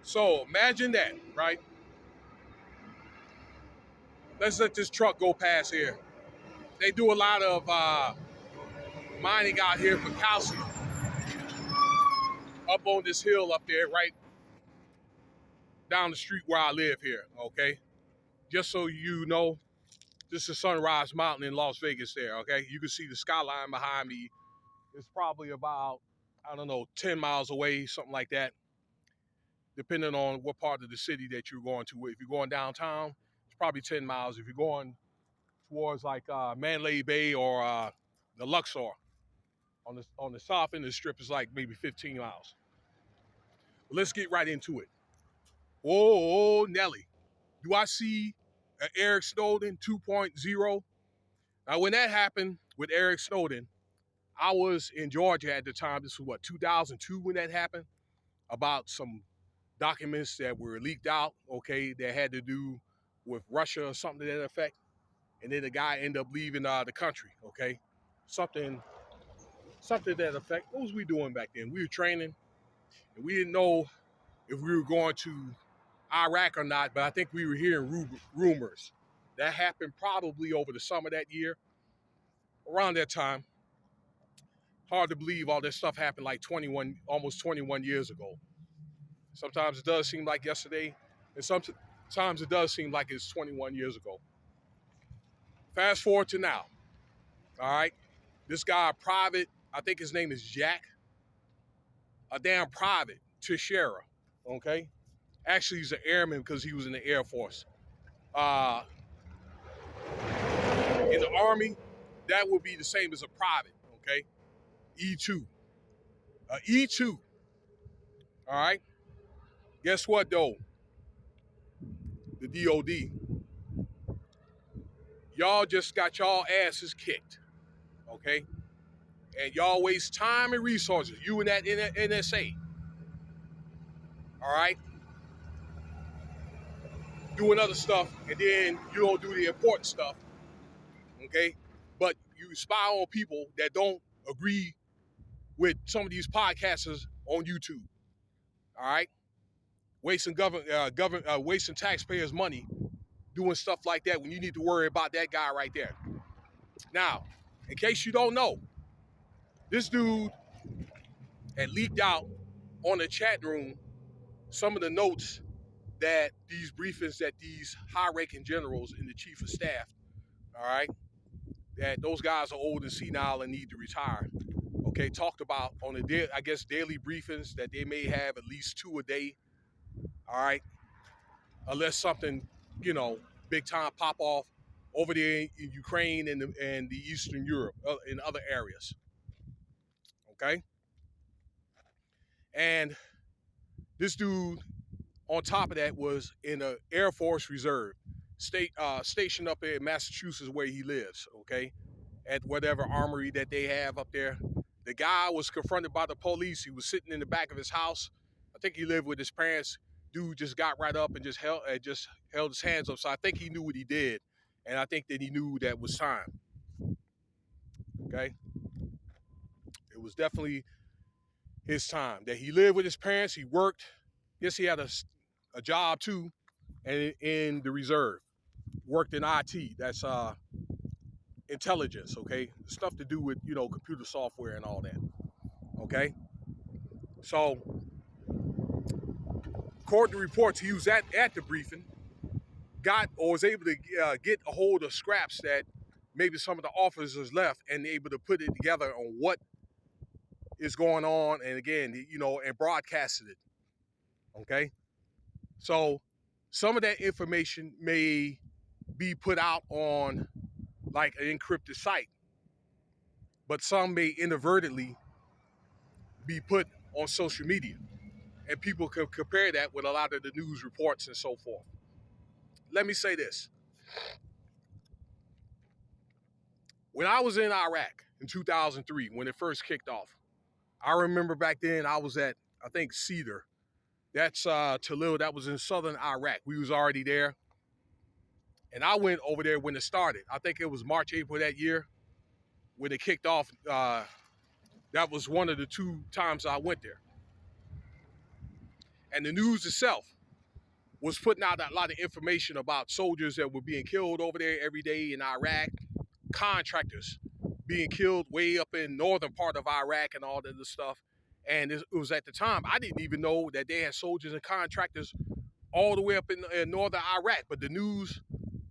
So imagine that, right? Let's let this truck go past here. They do a lot of mining out here for calcium up on this hill up there, right down the street where I live here, okay? Just so you know, this is Sunrise Mountain in Las Vegas there, okay? You can see the skyline behind me. It's probably about, I don't know, 10 miles away, something like that, depending on what part of the city that you're going to. If you're going downtown, it's probably 10 miles. If you're going towards like Mandalay Bay or the Luxor on the south end of the strip, it's like maybe 15 miles. But let's get right into it. Whoa, Nelly. Do I see an Eric Snowden 2.0? Now, when that happened with Eric Snowden, I was in Georgia at the time. This was 2002 when that happened, about some documents that were leaked out, okay, that had to do with Russia or something to that effect. And then the guy ended up leaving the country, okay? Something to that effect. What was we doing back then? We were training, and we didn't know if we were going to Iraq or not, but I think we were hearing rumors. That happened probably over the summer that year, around that time. Hard to believe all this stuff happened like almost 21 years ago. Sometimes it does seem like yesterday, and sometimes it does seem like it's 21 years ago. Fast forward to now, all right? This guy, private, I think his name is Jack, a damn private, Teixeira, okay? Actually, he's an airman because he was in the Air Force. In the Army, that would be the same as a private, okay? E2. E2, all right? Guess what, though? The DOD. Y'all just got y'all asses kicked, okay? And y'all waste time and resources, you and that NSA, all right? Doing other stuff, and then you don't do the important stuff, okay? But you spy on people that don't agree with some of these podcasters on YouTube, all right? Wasting wasting taxpayers' money doing stuff like that when you need to worry about that guy right there. Now, in case you don't know, this dude had leaked out on the chat room some of the notes that these briefings that these high-ranking generals and the chief of staff, all right, that those guys are old and senile and need to retire, okay, talked about on the daily briefings that they may have at least 2 a day, all right, unless something, big time pop off over there in Ukraine and the Eastern Europe, in other areas, okay? And this dude, on top of that, was in the Air Force Reserve, stationed up in Massachusetts where he lives, okay, at whatever armory that they have up there. The guy was confronted by the police. He was sitting in the back of his house. I think he lived with his parents. Dude just got right up and just held his hands up. So I think he knew what he did, and I think that he knew that was time. Okay, it was definitely his time. That he lived with his parents. He worked. Yes, he had a job too, and in the reserve, worked in IT. That's intelligence. Okay, stuff to do with computer software and all that. Okay, so according to reports, he was at the briefing, was able to get a hold of scraps that maybe some of the officers left, and able to put it together on what is going on, and again, and broadcasted it. Okay, so some of that information may be put out on like an encrypted site, but some may inadvertently be put on social media, and people can compare that with a lot of the news reports and so forth. Let me say this. When I was in Iraq in 2003, when it first kicked off, I remember back then I was at, I think, Cedar. That's Talil. That was in southern Iraq. We was already there. And I went over there when it started. I think it was March, April that year when it kicked off. That was one of the 2 times I went there. And the news itself was putting out a lot of information about soldiers that were being killed over there every day in Iraq, contractors being killed way up in northern part of Iraq and all that other stuff. And it was at the time, I didn't even know that they had soldiers and contractors all the way up in northern Iraq. But the news,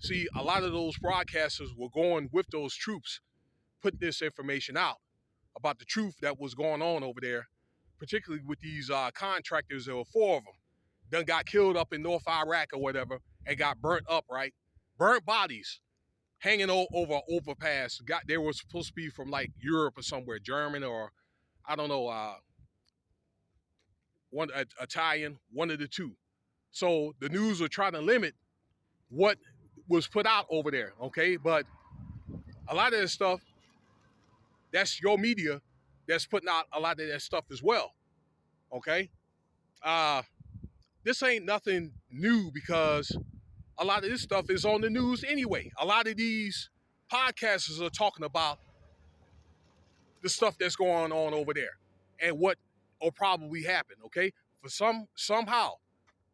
see, a lot of those broadcasters were going with those troops, putting this information out about the truth that was going on over there, particularly with these contractors. There were 4 of them done got killed up in North Iraq or whatever and got burnt up, right? Burnt bodies hanging over an overpass. They were supposed to be from like Europe or somewhere, German or I don't know, Italian, one of the two. So the news were trying to limit what was put out over there, okay? But a lot of this stuff, that's your media that's putting out a lot of that stuff as well, okay? This ain't nothing new because a lot of this stuff is on the news anyway. A lot of these podcasters are talking about the stuff that's going on over there and what will probably happen, okay? For somehow,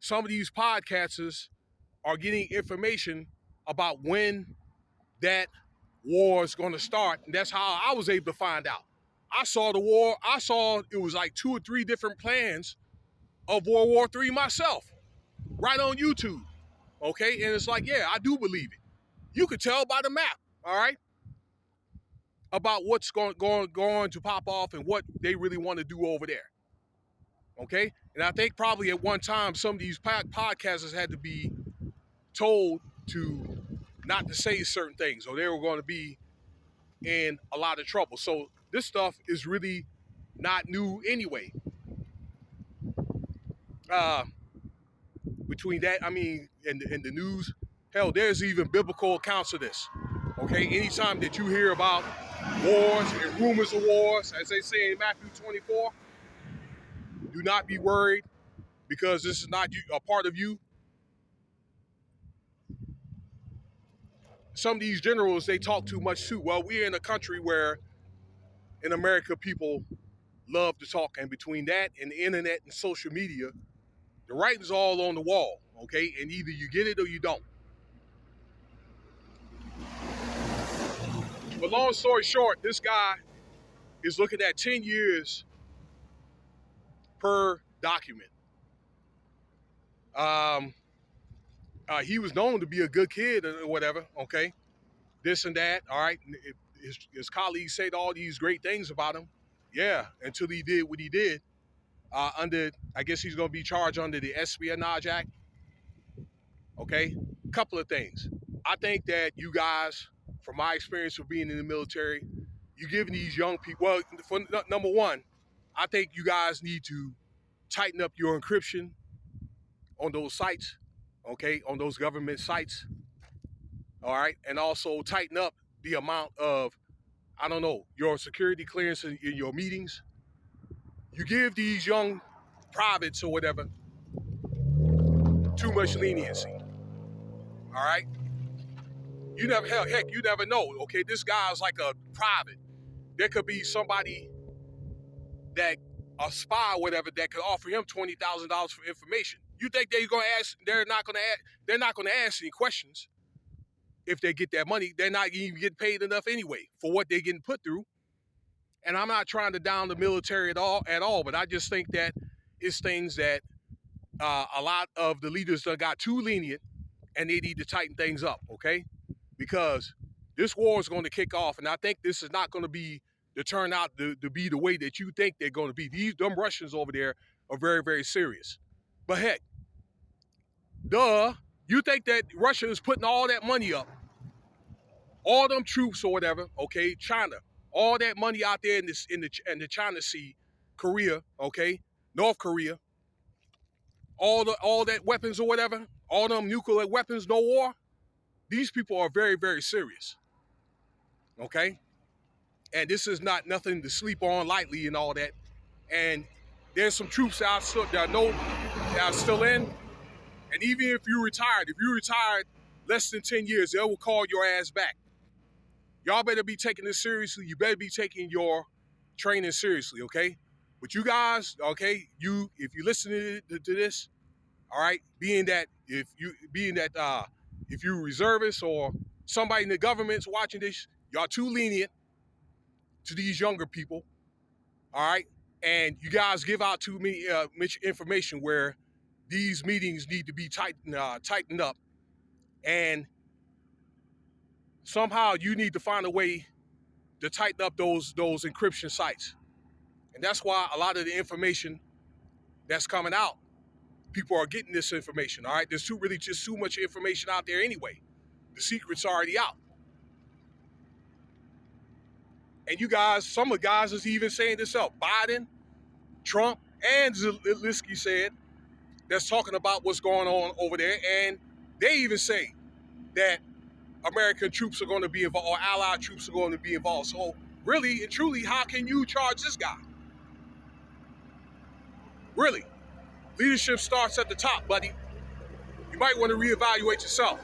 some of these podcasters are getting information about when that war is going to start, and that's how I was able to find out. I saw the war. I saw it was like 2 or 3 different plans of World War III myself, right on YouTube, okay? And it's like, yeah, I do believe it. You could tell by the map, all right, about what's going to pop off and what they really want to do over there, okay? And I think probably at one time some of these podcasters had to be told to not to say certain things or they were going to be in a lot of trouble. So this stuff is really not new anyway. Between that, I mean, in the news, hell, there's even biblical accounts of this. Okay, anytime that you hear about wars and rumors of wars, as they say in Matthew 24, do not be worried because this is not a part of you. Some of these generals, they talk too much too. Well, we're in a country where in America, people love to talk. And between that and the internet and social media, the writing's all on the wall, okay? And either you get it or you don't. But long story short, this guy is looking at 10 years per document. He was known to be a good kid or whatever, okay? This and that, all right? His colleagues said all these great things about him. Yeah, until he did what he did. I guess he's going to be charged under the Espionage Act. Okay? Couple of things. I think that you guys, from my experience of being in the military, you're giving these young people, well, for number one, I think you guys need to tighten up your encryption on those sites, okay, on those government sites, all right? And also tighten up the amount of, I don't know, your security clearance in your meetings. You give these young privates or whatever too much leniency. All right? You never, heck, you never know. Okay, this guy's like a private. There could be somebody that, a spy or whatever, that could offer him $20,000 for information. You think they're gonna ask, they're not gonna ask any questions if they get that money. They're not even getting paid enough anyway for what they're getting put through. And I'm not trying to down the military at all, but I just think that it's things that a lot of the leaders done got too lenient and they need to tighten things up, okay? Because this war is going to kick off, and I think this is not going to be to turn out to be the way that you think they're going to be. Them Russians over there are very, very serious. But heck, you think that Russia is putting all that money up, all them troops or whatever, okay, China, all that money out there in the China Sea, Korea, okay, North Korea, all that weapons or whatever, all them nuclear weapons, no war. These people are very, very serious, okay? And this is not nothing to sleep on lightly and all that. And there's some troops that are still in. And even if you retired less than 10 years, they will call your ass back. Y'all better be taking this seriously. You better be taking your training seriously, okay? But you guys, okay, if you listen to this, all right, being that if you reservists or somebody in the government's watching this, y'all too lenient to these younger people, all right, and you guys give out too much information where these meetings need to be tightened up, and somehow you need to find a way to tighten up those encryption sites, and that's why a lot of the information that's coming out, people are getting this information. All right, there's just too much information out there anyway. The secret's already out. And you guys, some of the guys is even saying this out. Biden, Trump, and Zelensky said that's talking about what's going on over there. And they even say that American troops are going to be involved, or allied troops are going to be involved. So really and truly, how can you charge this guy? Really? Leadership starts at the top, buddy. You might want to reevaluate yourself.